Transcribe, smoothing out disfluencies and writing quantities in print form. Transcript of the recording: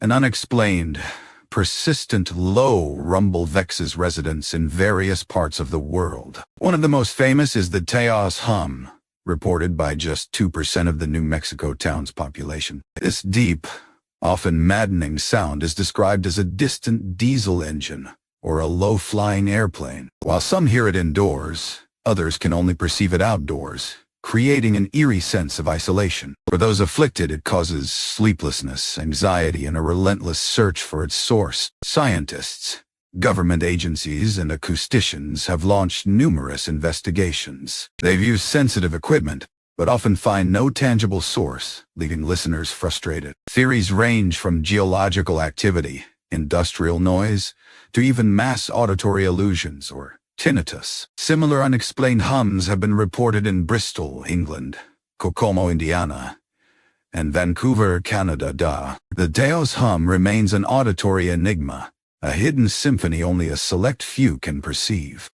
An unexplained, persistent low rumble vexes residents in various parts of the world. One of the most famous is the Taos Hum, reported by just 2% of the New Mexico town's population. This deep, often maddening sound is described as a distant diesel engine or a low-flying airplane. While some hear it indoors, others can only perceive it outdoors, creating an eerie sense of isolation. For those afflicted, it causes sleeplessness, anxiety, and a relentless search for its source. Scientists, government agencies, and acousticians have launched numerous investigations. They've used sensitive equipment, but often find no tangible source, leaving listeners frustrated. Theories range from geological activity, industrial noise, to even mass auditory illusions or tinnitus. Similar unexplained hums have been reported in Bristol, England, Kokomo, Indiana, and Vancouver, Canada. The Taos Hum remains an auditory enigma, a hidden symphony only a select few can perceive.